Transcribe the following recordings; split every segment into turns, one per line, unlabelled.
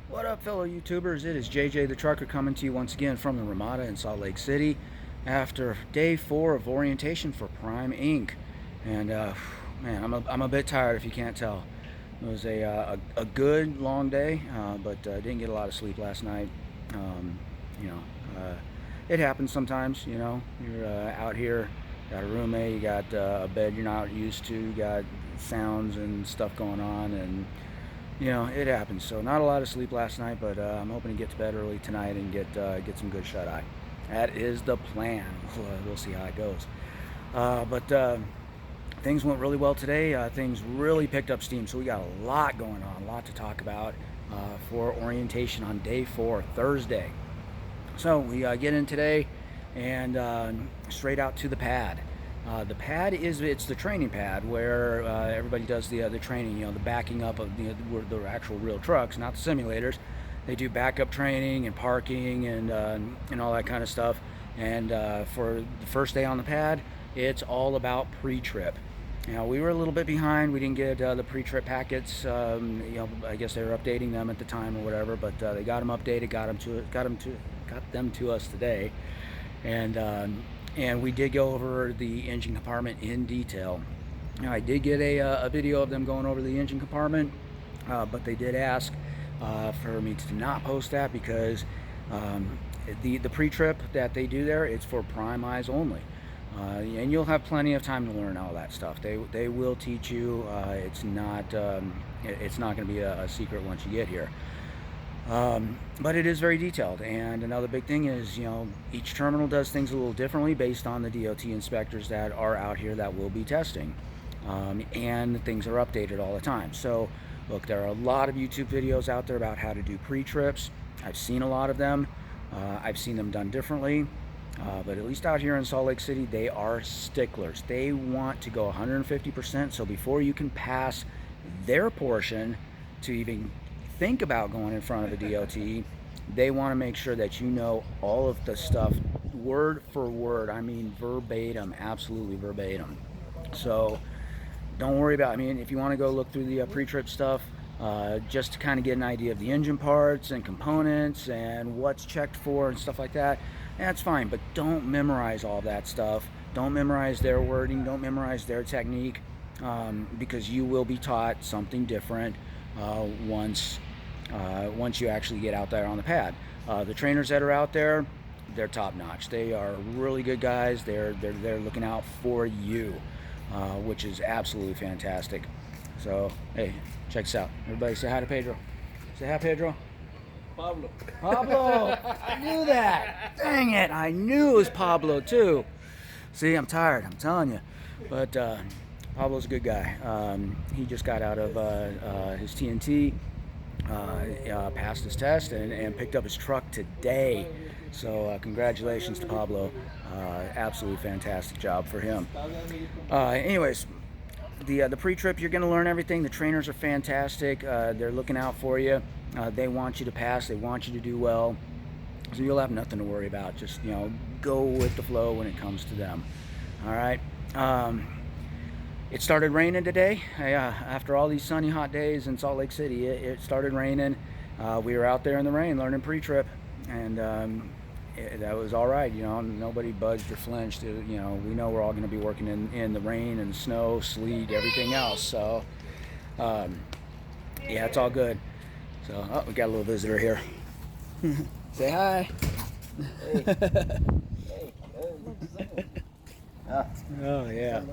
What up, fellow YouTubers? It is JJ the Trucker coming to you once again from the Ramada in Salt Lake City after day 4 of orientation for Prime Inc. And man, I'm a bit tired if you can't tell. It was a good long day, but didn't get a lot of sleep last night. Um, you know, it happens sometimes. You know, you're out here, got a roommate, you got a bed you're not used to, you got sounds and stuff going on, and you know, it happens. So not a lot of sleep last night, but I'm hoping to get to bed early tonight and get some good shut-eye. That is the plan. We'll see how it goes. But things went really well today. Things really picked up steam, so we got a lot going on, a lot to talk about for orientation on day 4, Thursday. So we get in today and straight out to the pad. The pad it's the training pad where everybody does the training, you know, the backing up of the actual real trucks, not the simulators. They do backup training and parking and all that kind of stuff. And for the first day on the pad, it's all about pre-trip. Now, we were a little bit behind. We didn't get the pre-trip packets. You know, I guess they were updating them at the time or whatever, but they got them updated, got them to us today. And we did go over the engine compartment in detail. Now, I did get a video of them going over the engine compartment, but they did ask for me to not post that because the pre-trip that they do there, it's for Prime eyes only. And you'll have plenty of time to learn all that stuff. They will teach you. It's not going to be a secret once you get here. But it is very detailed, and another big thing is, you know, each terminal does things a little differently based on the DOT inspectors that are out here that will be testing, and things are updated all the time. So look, there are a lot of YouTube videos out there about how to do pre-trips. I've seen a lot of them. I've seen them done differently, but at least out here in Salt Lake City, they are sticklers. They want to go 150%, so before you can pass their portion to even think about going in front of a DOT, they want to make sure that you know all of the stuff word for word. I mean verbatim, absolutely verbatim. So don't worry about, I mean, if you want to go look through the pre-trip stuff, just to kind of get an idea of the engine parts and components and what's checked for and stuff like that, that's fine, but don't memorize all that stuff. Don't memorize their wording, don't memorize their technique, because you will be taught something different once you actually get out there on the pad. The trainers that are out there, they're top notch. They are really good guys. They're looking out for you, which is absolutely fantastic. So hey, check this out. Everybody say hi to Pedro. Say hi, Pedro.
Pablo.
Pablo. I knew that. Dang it, I knew it was Pablo too. See, I'm tired, I'm telling you. But Pablo's a good guy. He just got out of his TNT, passed his test, and picked up his truck today. So congratulations to Pablo. Absolutely fantastic job for him. Anyways, the pre-trip, you're going to learn everything. The trainers are fantastic. They're looking out for you. They want you to pass. They want you to do well. So you'll have nothing to worry about. Just, you know, go with the flow when it comes to them. All right. It started raining today. After all these sunny, hot days in Salt Lake City, it started raining. We were out there in the rain learning pre-trip, and that was all right. You know, nobody budged or flinched. You know, we know we're all going to be working in the rain and snow, sleet, everything else. So, yeah, it's all good. So, oh, we got a little visitor here. Say hi.
Hey.
Oh yeah.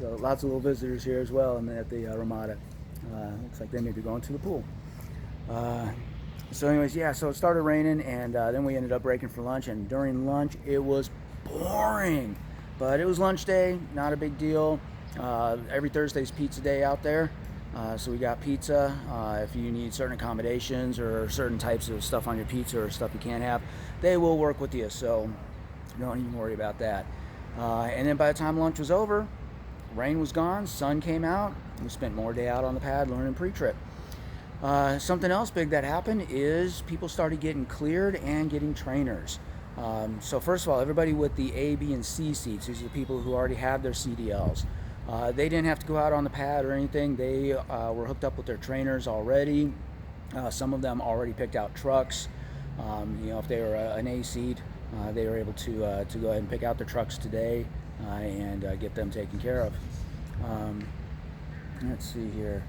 So lots of little visitors here as well, and at the Ramada. Looks like they may be going to the pool. So anyways, yeah, so it started raining, and then we ended up breaking for lunch, and during lunch it was boring, but it was lunch day, not a big deal. Every Thursday's pizza day out there, so we got pizza. If you need certain accommodations or certain types of stuff on your pizza or stuff you can't have, they will work with you, so don't even worry about that. And then by the time lunch was over, rain was gone, sun came out, we spent more day out on the pad learning pre-trip. Something else big that happened is people started getting cleared and getting trainers. So first of all, everybody with the A, B, and C seats, these are the people who already have their CDLs. They didn't have to go out on the pad or anything. They were hooked up with their trainers already. Some of them already picked out trucks. If they were an A seed, they were able to go ahead and pick out their trucks today and get them taken care of. Let's see here.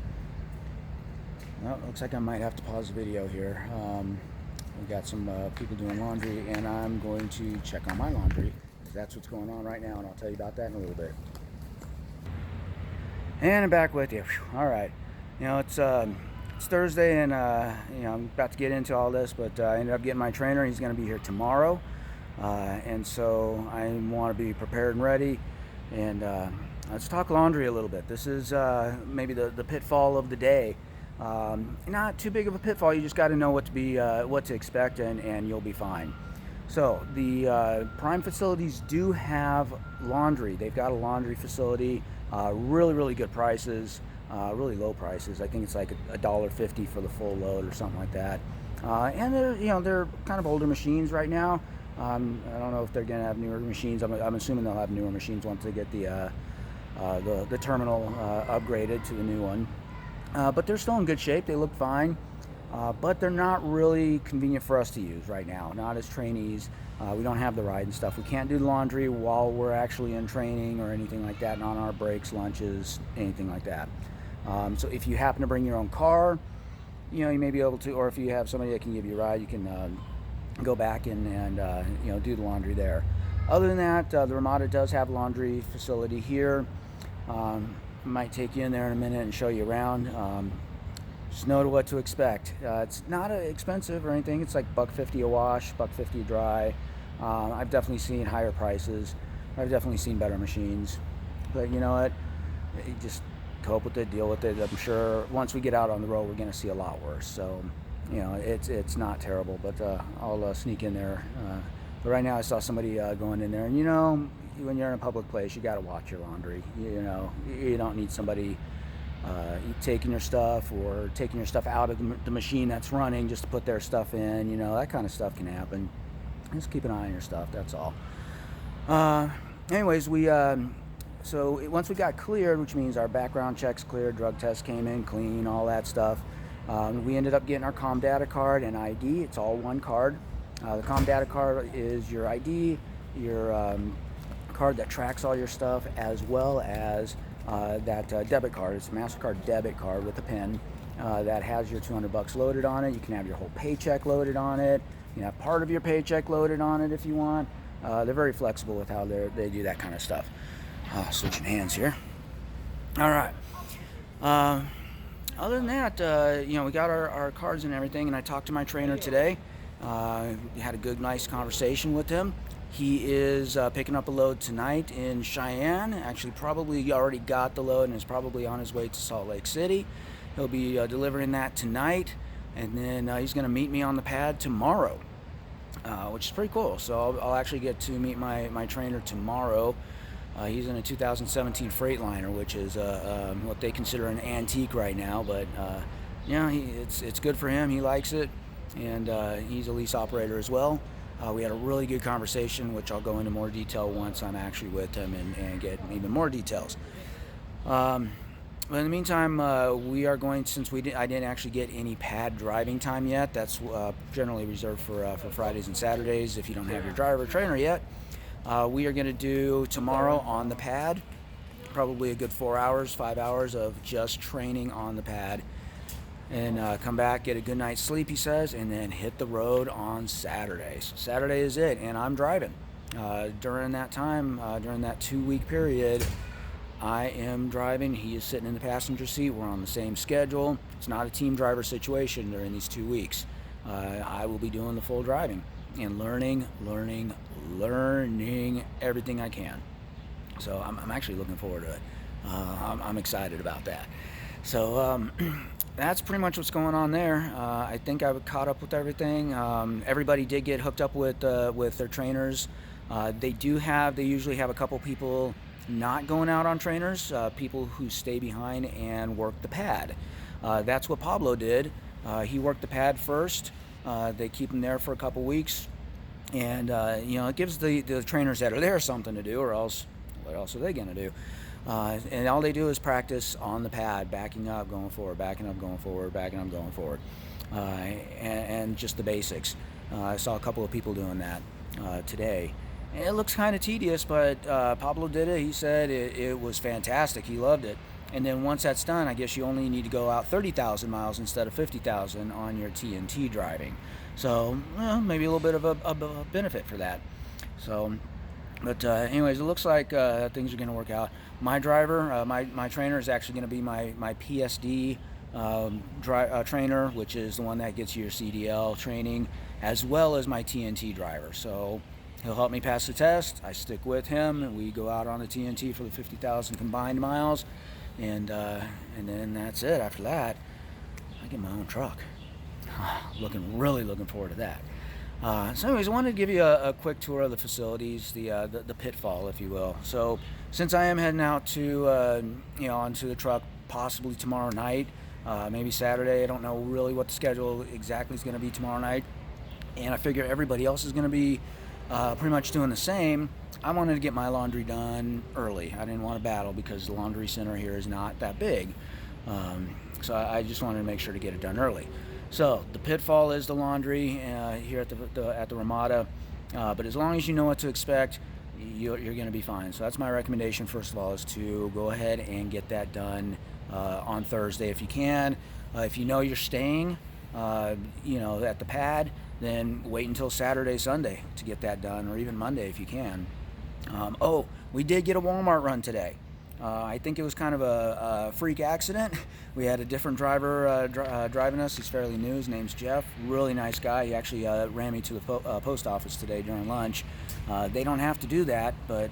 Well, looks like I might have to pause the video here. We got some people doing laundry, and I'm going to check on my laundry, because that's what's going on right now, and I'll tell you about that in a little bit. And I'm back with you. All right. It's Thursday, and I'm about to get into all this, but I ended up getting my trainer. He's going to be here tomorrow, and so I want to be prepared and ready. And let's talk laundry a little bit. This is maybe the pitfall of the day. Not too big of a pitfall. You just got to know what to expect, and you'll be fine. So the Prime facilities do have laundry. They've got a laundry facility, really good prices, really low prices. I think it's like $1.50 for the full load or something like that. And they're kind of older machines right now. I don't know if they're going to have newer machines. I'm assuming they'll have newer machines once they get the terminal upgraded to the new one. But they're still in good shape. They look fine. But they're not really convenient for us to use right now, not as trainees. We don't have the ride and stuff. We can't do laundry while we're actually in training or anything like that, not on our breaks, lunches, anything like that. So if you happen to bring your own car, you may be able to, or if you have somebody that can give you a ride, you can go back and do the laundry there. Other than that, the Ramada does have a laundry facility here. Might take you in there in a minute and show you around. Just know what to expect. It's not expensive or anything. It's like $1.50 a wash, $1.50 a dry. I've definitely seen higher prices. I've definitely seen better machines. But you know what? You just cope with it, deal with it. I'm sure once we get out on the road, we're going to see a lot worse. So, it's not terrible. But I'll sneak in there. But right now, I saw somebody going in there, and when you're in a public place, you got to watch your laundry. You don't need somebody taking your stuff or taking your stuff out of the machine that's running just to put their stuff in. That kind of stuff can happen. Just keep an eye on your stuff, that's all. Anyways, so once we got cleared, which means our background checks cleared, drug tests came in clean, all that stuff, we ended up getting our Com Data card and ID. It's all one card. The Com Data card is your ID, your card that tracks all your stuff, as well as that debit card. It's a MasterCard debit card with a PIN that has your $200 loaded on it. You can have your whole paycheck loaded on it. You can have part of your paycheck loaded on it if you want. They're very flexible with how they do that kind of stuff. Switching hands here. All right. Other than that, we got our cards and everything, and I talked to my trainer today. Had a good, nice conversation with him. He is picking up a load tonight in Cheyenne. Actually, probably already got the load and is probably on his way to Salt Lake City. He'll be delivering that tonight, and then he's going to meet me on the pad tomorrow, which is pretty cool. So I'll actually get to meet my trainer tomorrow. He's in a 2017 Freightliner, which is what they consider an antique right now, but it's good for him. He likes it, and he's a lease operator as well. We had a really good conversation, which I'll go into more detail once I'm actually with him and get even more details. But in the meantime, we are going, since I didn't actually get any pad driving time yet. That's generally reserved for Fridays and Saturdays if you don't have your driver or trainer yet. We are going to do tomorrow on the pad, probably a good 5 hours of just training on the pad. And come back, get a good night's sleep, he says, and then hit the road on Saturday. So Saturday is it, and I'm driving. During that time, during that 2-week period, I am driving. He is sitting in the passenger seat. We're on the same schedule. It's not a team driver situation during these 2 weeks. I will be doing the full driving and learning everything I can. So I'm actually looking forward to it. I'm excited about that. So that's pretty much what's going on there. I think I caught up with everything. Everybody did get hooked up with their trainers. They usually have a couple people not going out on trainers, people who stay behind and work the pad. That's what Pablo did. He worked the pad first. They keep him there for a couple weeks, and it gives the trainers that are there something to do, or else what else are they going to do? And all they do is practice on the pad, backing up, going forward, backing up, going forward, backing up, going forward. and just the basics. I saw a couple of people doing that today. And it looks kind of tedious, but Pablo did it. He said it was fantastic. He loved it. And then once that's done, I guess you only need to go out 30,000 miles instead of 50,000 on your TNT driving. So maybe a little bit of a benefit for that. So, but anyways, it looks like things are going to work out. My driver, my trainer is actually going to be my PSD trainer, which is the one that gets you your CDL training, as well as my TNT driver. So he'll help me pass the test. I stick with him, and we go out on the TNT for the 50,000 combined miles, and then that's it. After that, I get my own truck. Really looking forward to that. So anyways, I wanted to give you a quick tour of the facilities, the pitfall, if you will. So since I am heading out to onto the truck possibly tomorrow night, maybe Saturday, I don't know really what the schedule exactly is going to be tomorrow night, and I figure everybody else is going to be pretty much doing the same. I wanted to get my laundry done early. I didn't want to battle because the laundry center here is not that big, so I just wanted to make sure to get it done early. So the pitfall is the laundry here at the Ramada, but as long as you know what to expect, you're going to be fine. So that's my recommendation. First of all, is to go ahead and get that done on Thursday if you can. If you know you're staying, at the pad, then wait until Saturday, Sunday to get that done, or even Monday if you can. We did get a Walmart run today. I think it was kind of a freak accident. We had a different driver driving us. He's fairly new. His name's Jeff. Really nice guy. He actually ran me to the post office today during lunch. They don't have to do that, but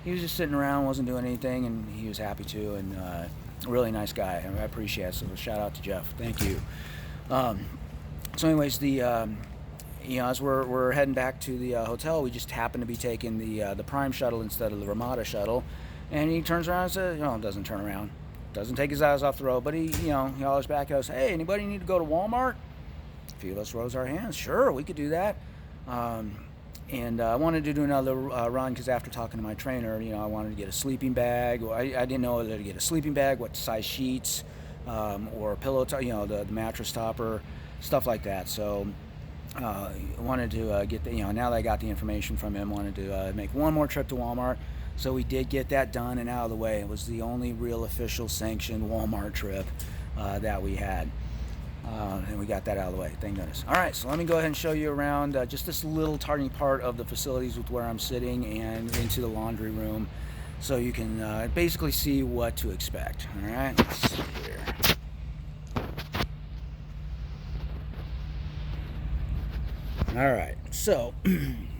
he was just sitting around, wasn't doing anything, and he was happy to. And really nice guy. I appreciate it. So shout out to Jeff. Thank you. So anyways, as we're heading back to the hotel, we just happen to be taking the Prime shuttle instead of the Ramada shuttle. And he turns around and says, doesn't turn around. Doesn't take his eyes off the road, but he hollers back at us, "Hey, anybody need to go to Walmart?" A few of us rose our hands. Sure, we could do that. And I wanted to do another run because after talking to my trainer, I wanted to get a sleeping bag. I didn't know whether to get a sleeping bag, what size sheets, or a pillow, the mattress topper, stuff like that. So I wanted to get now that I got the information from him, wanted to make one more trip to Walmart. So we did get that done and out of the way. It was the only real official sanctioned Walmart trip that we had. And we got that out of the way, thank goodness. All right, so let me go ahead and show you around just this little tiny part of the facilities with where I'm sitting and into the laundry room, so you can basically see what to expect. All right, let's see here. All right, so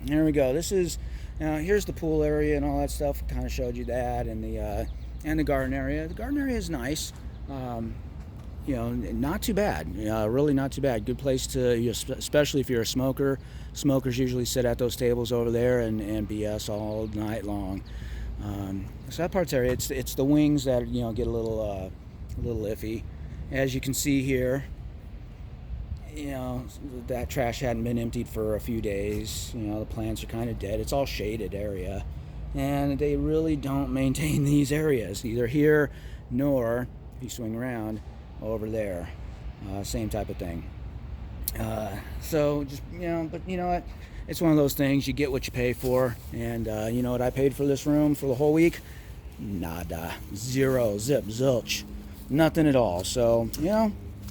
here we go. This is here's the pool area and all that stuff. Kind of showed you that, and the garden area. The garden area is nice. Not too bad. Really not too bad. Good place to, especially if you're a smoker. Smokers usually sit at those tables over there and BS all night long. So that part's area. It's the wings that get a little iffy. As you can see here, that trash hadn't been emptied for a few days. The plants are kind of dead. It's all shaded area, and they really don't maintain these areas, either here nor, if you swing around, over there. Same type of thing. So just, but you know what? It's one of those things. You get what you pay for, and you know what I paid for this room for the whole week? Nada. Zero. Zip. Zilch. Nothing at all. So,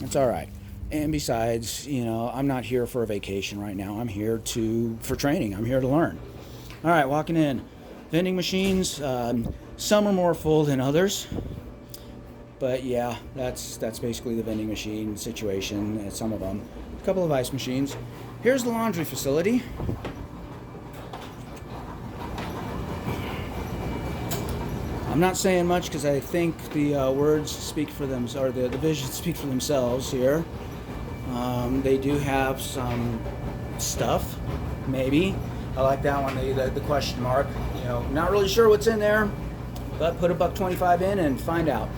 it's all right. And besides, I'm not here for a vacation right now. I'm here for training. I'm here to learn. All right, walking in. Vending machines. Some are more full than others. But yeah, that's basically the vending machine situation at some of them. A couple of ice machines. Here's the laundry facility. I'm not saying much because I think the words speak for them, or the visuals speak for themselves here. They do have some stuff, maybe. I like that one, the question mark. Not really sure what's in there, but put $1.25 in and find out.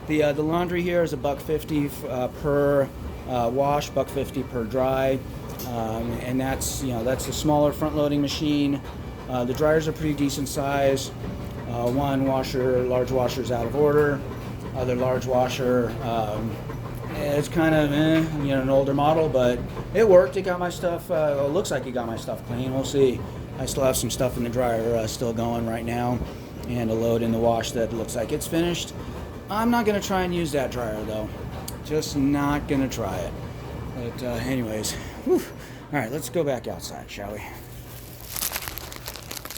The laundry here is $1.50 per wash, $1.50 per dry, and that's a smaller front loading machine. The dryers are pretty decent size. One large washer is out of order. Other large washer It's kind of, an older model, but it worked. It got my stuff, it looks like it got my stuff clean. We'll see. I still have some stuff in the dryer still going right now, and a load in the wash that looks like it's finished. I'm not going to try and use that dryer, though. Just not going to try it. But anyways, whew. All right, let's go back outside, shall we?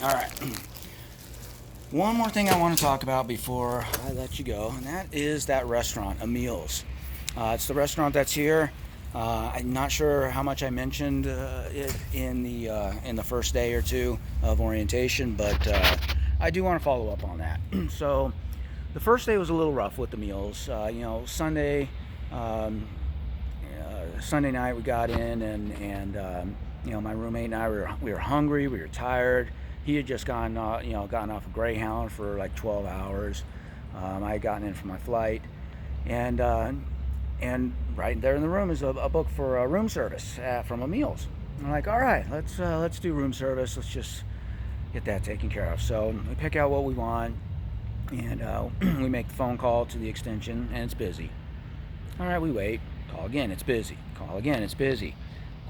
All right. One more thing I want to talk about before I let you go, and that is that restaurant, Emiles. It's the restaurant that's here. I'm not sure how much I mentioned it in the first day or two of orientation, but I do want to follow up on that. So the first day was a little rough with the meals. Sunday night we got in, and my roommate and I we were hungry, we were tired. He had just gotten off a Greyhound for like 12 hours. I had gotten in for my flight, and right there in the room is a book for room service from Emiles. I'm like, all right, let's do room service. Let's just get that taken care of. So we pick out what we want, and we make the phone call to the extension, and it's busy. All right, we wait. Call again, it's busy. Call again, it's busy.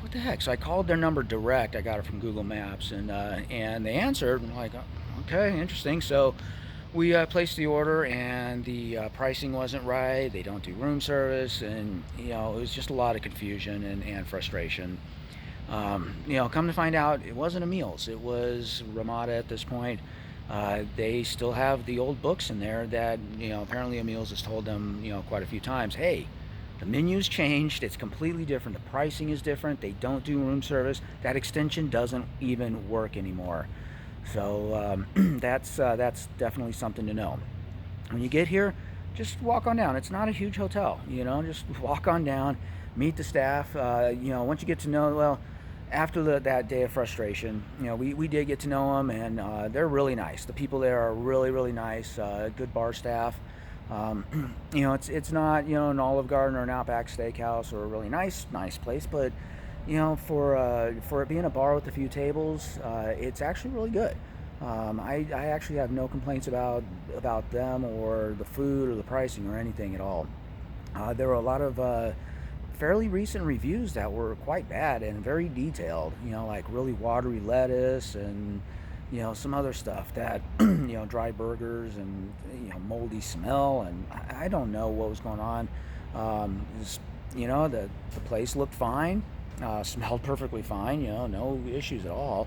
What the heck? So I called their number direct. I got it from Google Maps, and they answered. I'm like, okay, interesting. So we placed the order, and the pricing wasn't right. They don't do room service, and it was just a lot of confusion and frustration. Come to find out, it wasn't Emiles. It was Ramada at this point. They still have the old books in there that apparently Emiles has told them quite a few times. Hey, the menu's changed. It's completely different. The pricing is different. They don't do room service. That extension doesn't even work anymore. So that's definitely something to know. When you get here, just walk on down. It's not a huge hotel. Just walk on down, meet the staff. Once you get to know, well, after that day of frustration, we did get to know them, and they're really nice. The people there are really, really nice. Good bar staff. It's not an Olive Garden or an Outback Steakhouse or a really nice place, but for it being a bar with a few tables, it's actually really good. I actually have no complaints about them or the food or the pricing or anything at all. There were a lot of fairly recent reviews that were quite bad and very detailed, like really watery lettuce and some other stuff that dry burgers and moldy smell, and I don't know what was going on. The place looked fine, smelled perfectly fine, no issues at all.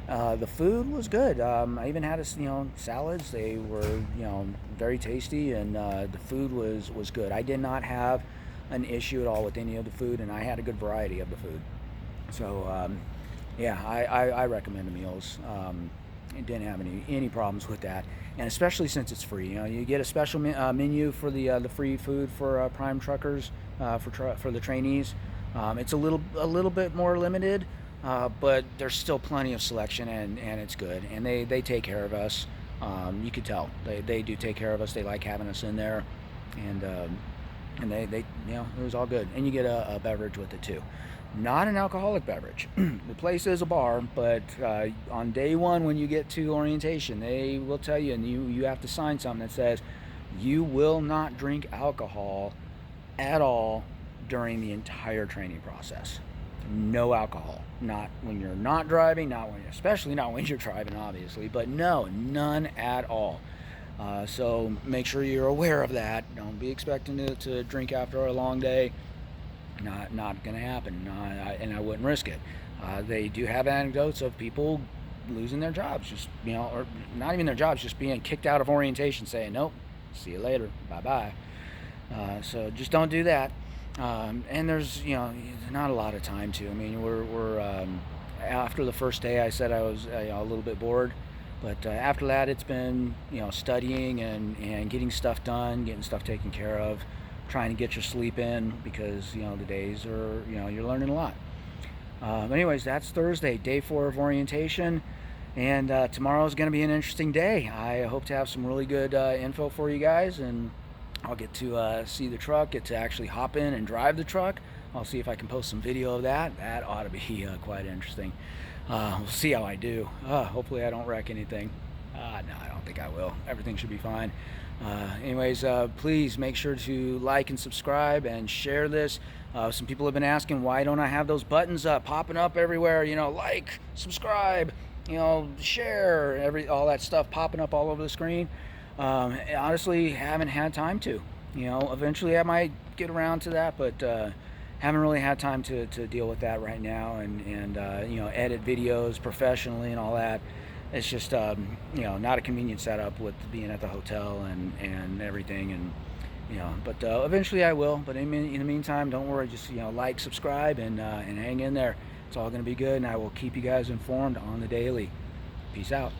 The food was good. I even had salads. They were very tasty, and the food was good. I did not have an issue at all with any of the food, and I had a good variety of the food. So I recommend the meals. Didn't have any problems with that, and especially since it's free. You get a special menu for the free food for prime truckers, for the trainees. It's a little bit more limited, but there's still plenty of selection, and it's good, and they take care of us. You could tell they do take care of us. They like having us in there, and they it was all good, and you get a beverage with it too. Not an alcoholic beverage. The place is a bar, but on day one when you get to orientation, they will tell you, and you have to sign something that says you will not drink alcohol at all during the entire training process. No alcohol. Not when you're not driving, especially not when you're driving, obviously, but none at all. So make sure you're aware of that. Don't be expecting to drink after a long day. Not going to happen, and I wouldn't risk it. They do have anecdotes of people losing their jobs, just or not even their jobs, just being kicked out of orientation, saying nope, see you later, bye. So just don't do that. And there's not a lot of time to. I mean, we're after the first day, I said I was a little bit bored, but after that, it's been studying and getting stuff done, getting stuff taken care of. Trying to get your sleep in because the days are you're learning a lot. Anyways, that's Thursday, day 4 of orientation, and tomorrow is going to be an interesting day. I hope to have some really good info for you guys, and I'll get to see the truck, get to actually hop in and drive the truck. I'll see if I can post some video of that. That ought to be quite interesting. We'll see how I do. Hopefully I don't wreck anything. No, I don't think I will. Everything should be fine. Anyways, please make sure to like and subscribe and share this. Some people have been asking, why don't I have those buttons up, popping up everywhere? You know, like, subscribe, you know, share, all that stuff popping up all over the screen. Honestly, haven't had time to. You know, eventually I might get around to that, but haven't really had time to deal with that right now, and you know, edit videos professionally and all that. It's just you know, not a convenient setup with being at the hotel and everything, and you know, but eventually I will. But in the meantime, don't worry, just, you know, like, subscribe, and hang in there. It's all going to be good, and I will keep you guys informed on the daily. Peace out.